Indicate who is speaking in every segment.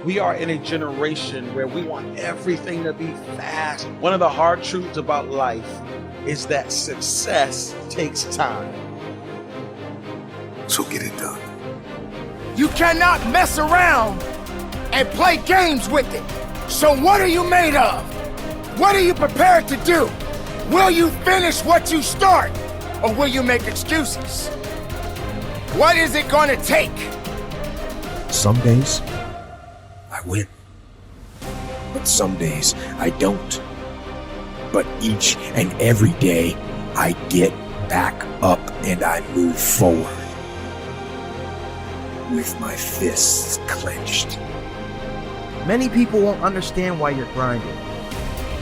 Speaker 1: We are in a generation where we want everything to be fast. One of the hard truths about life is that success takes time.
Speaker 2: So get it done.
Speaker 3: You cannot mess around and play games with it. So what are you made of? What are you prepared to do? Will you finish what you start, or will you make excuses? What is it going to take?
Speaker 2: Some days, I win. But some days, I don't. But each and every day, I get back up and I move forward. With my fists clenched.
Speaker 4: Many people won't understand why you're grinding.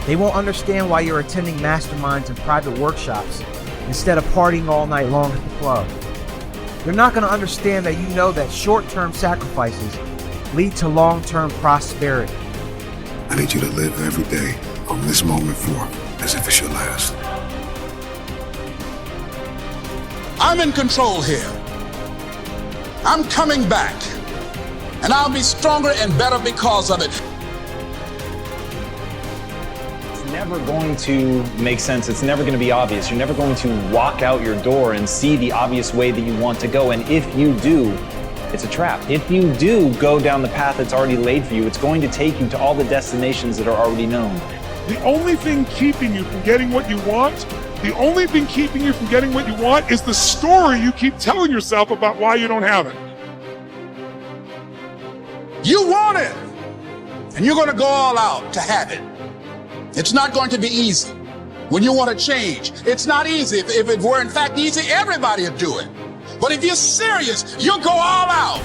Speaker 4: They won't understand why you're attending masterminds and private workshops instead of partying all night long at the club. They're not going to understand that you know that short-term sacrifices lead to long-term prosperity.
Speaker 2: I need you to live every day from this moment forward as if it's your last.
Speaker 5: I'm in control here. I'm coming back. And I'll be stronger and better because of it.
Speaker 6: It's never going to make sense. It's never going to be obvious. You're never going to walk out your door and see the obvious way that you want to go. And if you do, it's a trap. If you do go down the path that's already laid for you, it's going to take you to all the destinations that are already known.
Speaker 7: The only thing keeping you from getting what you want, is the story you keep telling yourself about why you don't have it.
Speaker 5: You want it, and you're going to go all out to have it. It's not going to be easy. When you want to change, it's not easy. If it were in fact easy, everybody would do it. But if you're serious, you'll go all out.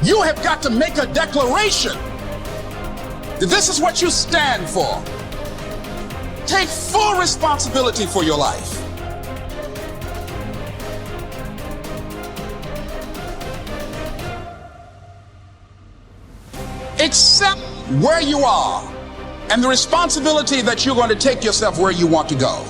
Speaker 5: You have got to make a declaration that this is what you stand for. Take full responsibility for your life. Accept where you are and the responsibility that you're going to take yourself where you want to go.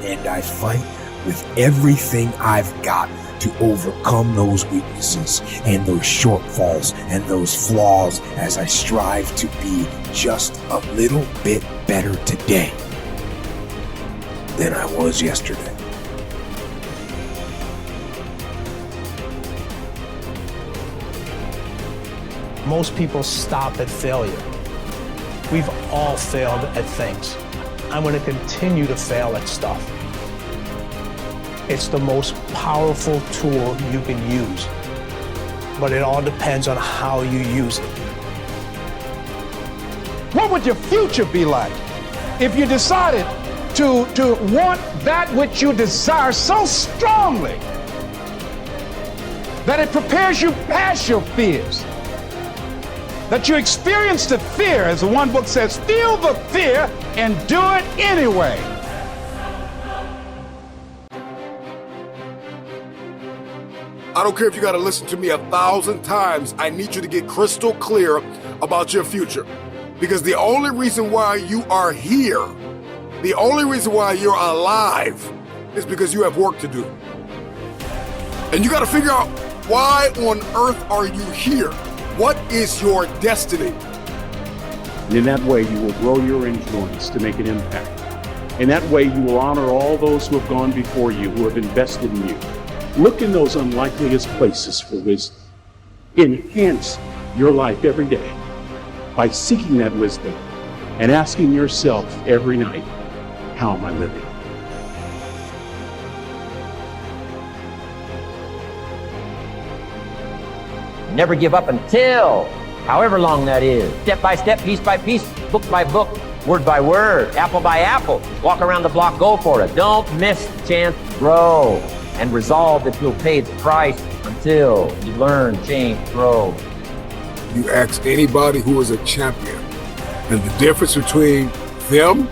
Speaker 2: And I fight with everything I've got to overcome those weaknesses and those shortfalls and those flaws as I strive to be just a little bit better today than I was yesterday.
Speaker 8: Most people stop at failure. We've all failed at things. I'm going to continue to fail at stuff. It's the most powerful tool you can use, but it all depends on how you use it.
Speaker 9: What would your future be like if you decided to want that which you desire so strongly that it prepares you past your fears? That you experience the fear, as the one book says, feel the fear and do it anyway.
Speaker 10: I don't care if you got to listen to me 1,000 times. I need you to get crystal clear about your future. Because the only reason why you are here, the only reason why you're alive is because you have work to do. And you got to figure out, why on earth are you here? What is your destiny?
Speaker 11: And in that way, you will grow your influence to make an impact. In that way, you will honor all those who have gone before you, who have invested in you. Look in those unlikeliest places for wisdom. Enhance your life every day by seeking that wisdom and asking yourself every night, how am I living?
Speaker 12: Never give up until, however long that is. Step by step, piece by piece, book by book, word by word, apple by apple. Walk around the block, go for it. Don't miss the chance to grow. And resolve that you'll pay the price until you learn, change, grow.
Speaker 10: You ask anybody who is a champion, and the difference between them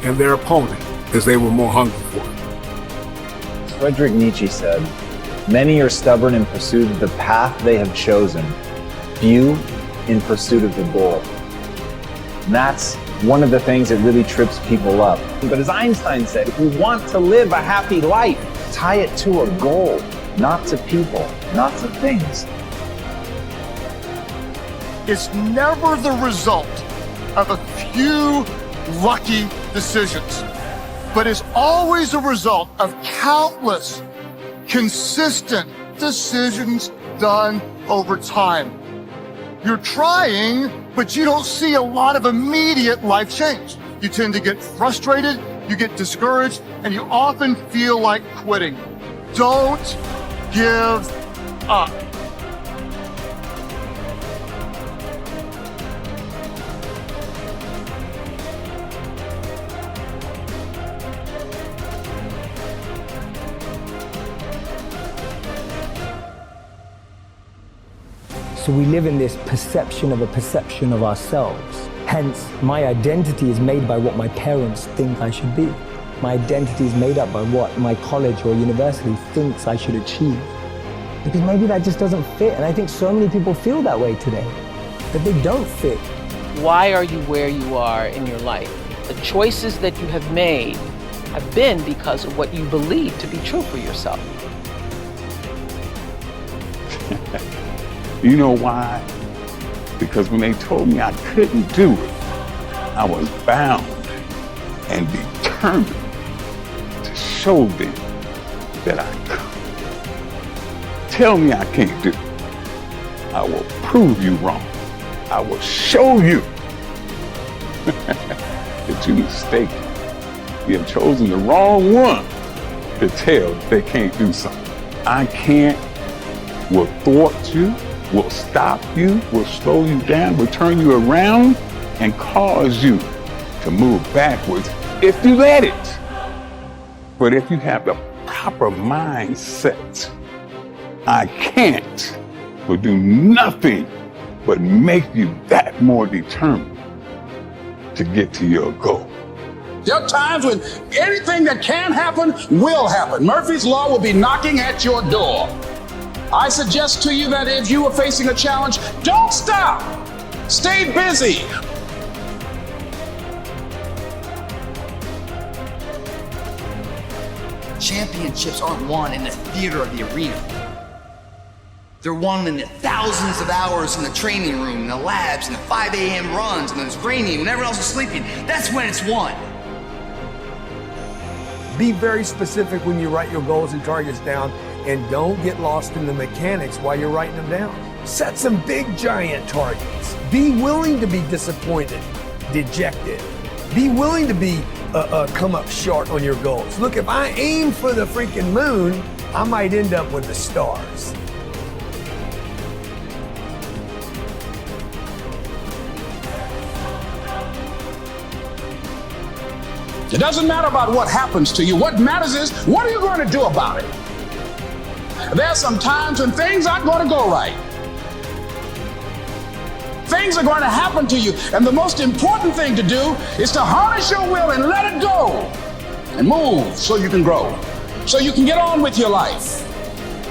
Speaker 10: and their opponent is they were more hungry for it.
Speaker 6: Friedrich Nietzsche said, "Many are stubborn in pursuit of the path they have chosen, few in pursuit of the goal." And that's one of the things that really trips people up. But as Einstein said, if we want to live a happy life, tie it to a goal, not to people, not to things.
Speaker 3: is never the result of a few lucky decisions, but is always a result of countless, consistent decisions done over time. You're trying, but you don't see a lot of immediate life change. You tend to get frustrated, you get discouraged, and you often feel like quitting. Don't give up.
Speaker 13: So we live in this perception of a perception of ourselves. Hence, my identity is made by what my parents think I should be. My identity is made up by what my college or university thinks I should achieve. Because maybe that just doesn't fit, and I think so many people feel that way today, that they don't fit.
Speaker 14: Why are you where you are in your life? The choices that you have made have been because of what you believe to be true for yourself.
Speaker 11: You know why? Because when they told me I couldn't do it, I was bound and determined to show them that I could. Tell me I can't do it. I will prove you wrong. I will show you that you're mistaken. You have chosen the wrong one to tell that they can't do something. I can't, will thwart you, will stop you, will slow you down, will turn you around and cause you to move backwards if you let it. But if you have the proper mindset, I can't will do nothing but make you that more determined to get to your goal.
Speaker 5: There are times when anything that can happen will happen. Murphy's Law will be knocking at your door. I suggest to you that if you are facing a challenge, don't stop. Stay busy.
Speaker 15: Championships aren't won in the theater of the arena. They're won in the thousands of hours in the training room, in the labs, in the 5 a.m. runs, and it's raining when everyone else is sleeping. That's when it's won.
Speaker 16: Be very specific when you write your goals and targets down, and don't get lost in the mechanics while you're writing them down. Set some big, giant targets. Be willing to be disappointed, dejected. Be willing to be come up short on your goals. Look, if I aim for the freaking moon, I might end up with the stars.
Speaker 5: It doesn't matter about what happens to you. What matters is, what are you going to do about it? There are some times when things aren't going to go right. Things are going to happen to you, and the most important thing to do is to harness your will and let it go and move so you can grow, so you can get on with your life.